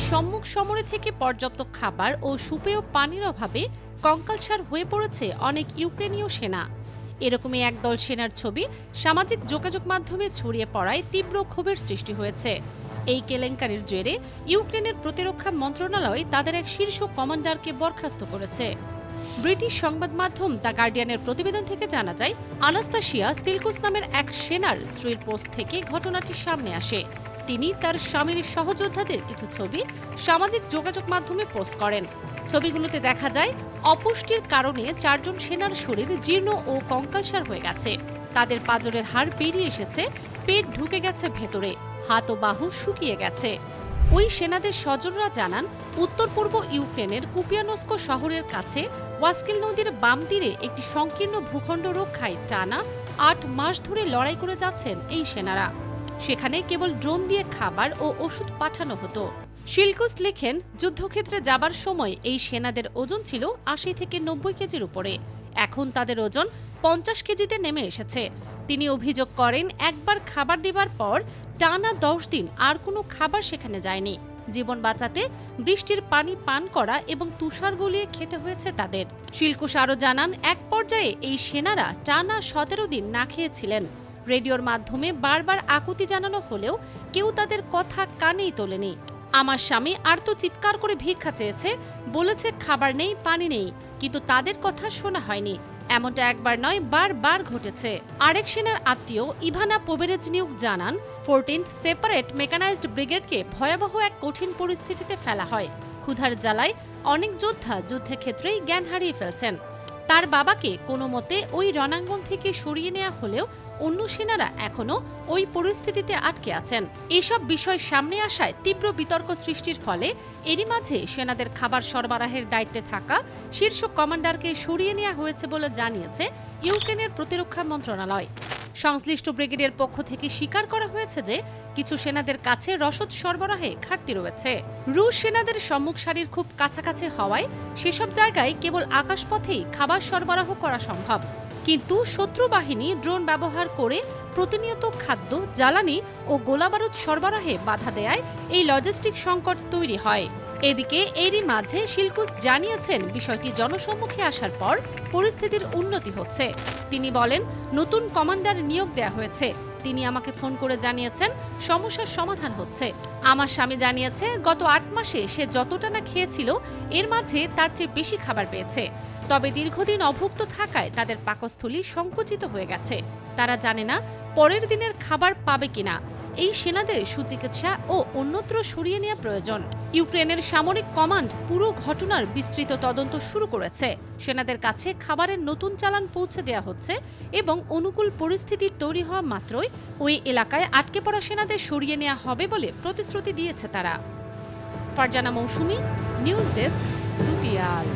সম্মুখ সমরে থেকে পর্যাপ্ত খাবার ও সুপেয় পানির অভাবে কঙ্কালসার হয়ে পড়েছে অনেক ইউক্রেনীয় সেনা। এরকমই একদল সেনার ছবি সামাজিক যোগাযোগ মাধ্যমে ছড়িয়ে পড়ায় তীব্র ক্ষোভের সৃষ্টি হয়েছে। এই কেলেঙ্কারির জেরে ইউক্রেনের প্রতিরক্ষা মন্ত্রণালয় তাদের এক শীর্ষ কমান্ডারকে বরখাস্ত করেছে। ব্রিটিশ সংবাদ মাধ্যম দ্য গার্ডিয়ানের প্রতিবেদন থেকে জানা যায়, আনাস্তাসিয়া স্তিলকুস নামের এক সেনার স্ত্রীর পোস্ট থেকে ঘটনাটি সামনে আসে। তিনি তার স্বামীর সহযোদ্ধাদের কিছু ছবি সামাজিক যোগাযোগ মাধ্যমে পোস্ট করেন। ছবিগুলোতে দেখা যায় অপুষ্টির কারণে 4 জন সেনার শরীর জীর্ণ ও কঙ্কালসার হয়ে গেছে। তাদের পাঁজরের হাড় বেরিয়ে এসেছে, পেট ঢুকে গেছে ভেতরে, হাত ও বাহু শুকিয়ে গেছে। ওই সেনাদের স্বজনরা জানান, উত্তর পূর্ব ইউক্রেনের কুপিয়ানস্ক শহরের কাছে ওয়াস্কিল নদীর বাম তীরে একটি সংকীর্ণ ভূখণ্ড রক্ষায় টানা 8 মাস ধরে লড়াই করে যাচ্ছেন এই সেনারা। সেখানে কেবল ড্রোন দিয়ে খাবার ও ওষুধ পাঠানো হতো। শিলকুস লেখেন, যুদ্ধক্ষেত্রে যাবার সময় এই সেনাদের ওজন ছিল 80 থেকে 90 কেজির উপরে। এখন তাদের ওজন 50 কেজিতে নেমে এসেছে। তিনি অভিযোগ করেন, একবার খাবার দেবার পর টানা 10 দিন আর কোনো খাবার সেখানে যায়নি। জীবন বাঁচাতে বৃষ্টির পানি পান করা এবং তুষার গলিয়ে খেতে হয়েছে তাদের। শিলকুস আরও জানান, এক পর্যায়ে এই সেনারা টানা 17 দিন না খেয়েছিলেন। রেডিওর মাধ্যমে বারবার আকুতি জানানো হলেও কেউ তাদের কথা কানেই তোলেনি। আমার স্বামী আর্ত চিৎকার করে ভিক্ষা চেয়েছে, বলেছে খাবার নেই, পানি নেই, কিন্তু তাদের কথা শোনা হয়নি। এমনটা একবার নয়, বারবার ঘটেছে। আরেক সেনার আত্মীয় ইভানা পোবেরেজনিউক জানান, 14th সেপারেট মেকানাইজড ব্রিগেডকে ভয়াবহ এক কঠিন পরিস্থিতিতে ফেলা হয়। ক্ষুধার জ্বালায় অনেক যোদ্ধা যুদ্ধক্ষেত্রেই জ্ঞান হারিয়ে ফেলছেন। তার বাবাকে কোনো মতে ওই রণাঙ্গন থেকে সরিয়ে নেওয়া হলেও অন্য সেনারা এখনও ওই পরিস্থিতিতে আটকে আছেন। এসব বিষয় সামনে আসায় তীব্র বিতর্ক সৃষ্টির ফলে এরই মাঝে সেনাদের খাবার সরবরাহের দায়িত্বে থাকা শীর্ষ কমান্ডারকে সরিয়ে নেওয়া হয়েছে বলে জানিয়েছে ইউক্রেনের প্রতিরক্ষা মন্ত্রণালয়। সংশ্লিষ্ট ব্রিগেডের পক্ষ থেকে স্বীকার করা হয়েছে যে কিছু সেনাদের কাছে রসদ সরবরাহে ঘাটতি রয়েছে। রুশ সেনাদের সম্মুখ সারির খুব কাছাকাছি হওয়ায় সেসব জায়গায় কেবল আকাশপথেই খাবার সরবরাহ করা সম্ভব। কিন্তু শত্রু বাহিনী ড্রোন ব্যবহার করে প্রতিনিয়ত খাদ্য, জ্বালানি ও গোলাবারুদ সরবরাহে বাধা দেয়ায় এই লজিস্টিক সংকট তৈরি হয়। এদিকে এরই মাঝে শিলকুস জানিয়েছেন, বিষয়টি জনসম্মুখে আসার পর পরিস্থিতির উন্নতি হচ্ছে। তিনি বলেন, নতুন কমান্ডার নিয়োগ দেয়া হয়েছে। তিনি আমাকে ফোন করে জানিয়েছেন সমস্যার সমাধান হচ্ছে। আমার স্বামী জানিয়েছে, গত 8 মাসে সে যতটা না খেয়েছিল এর মাঝে তার চেয়ে বেশি খাবার পেয়েছে। তবে দীর্ঘদিন অভুক্ত থাকায় তাদের পাকস্থলী সংকুচিত হয়ে গেছে। তারা জানে না পরের দিনের খাবার পাবে কিনা। এই সেনাদের সুচিকিৎসা ও অন্যত্র সরিয়ে নেওয়া প্রয়োজন। ইউক্রেনের সামরিক কমান্ড পুরো ঘটনার বিস্তৃত তদন্ত শুরু করেছে। সেনাদের কাছে খাবারের নতুন চালান পৌঁছে দেওয়া হচ্ছে এবং অনুকূল পরিস্থিতি তৈরি হওয়া মাত্রই ওই এলাকায় আটকে পড়া সেনাদের সরিয়ে নেওয়া হবে বলে প্রতিশ্রুতি দিয়েছে তারা। ফারজানা মৌসুমী, নিউজ ডেস্ক, দুতিয়াল।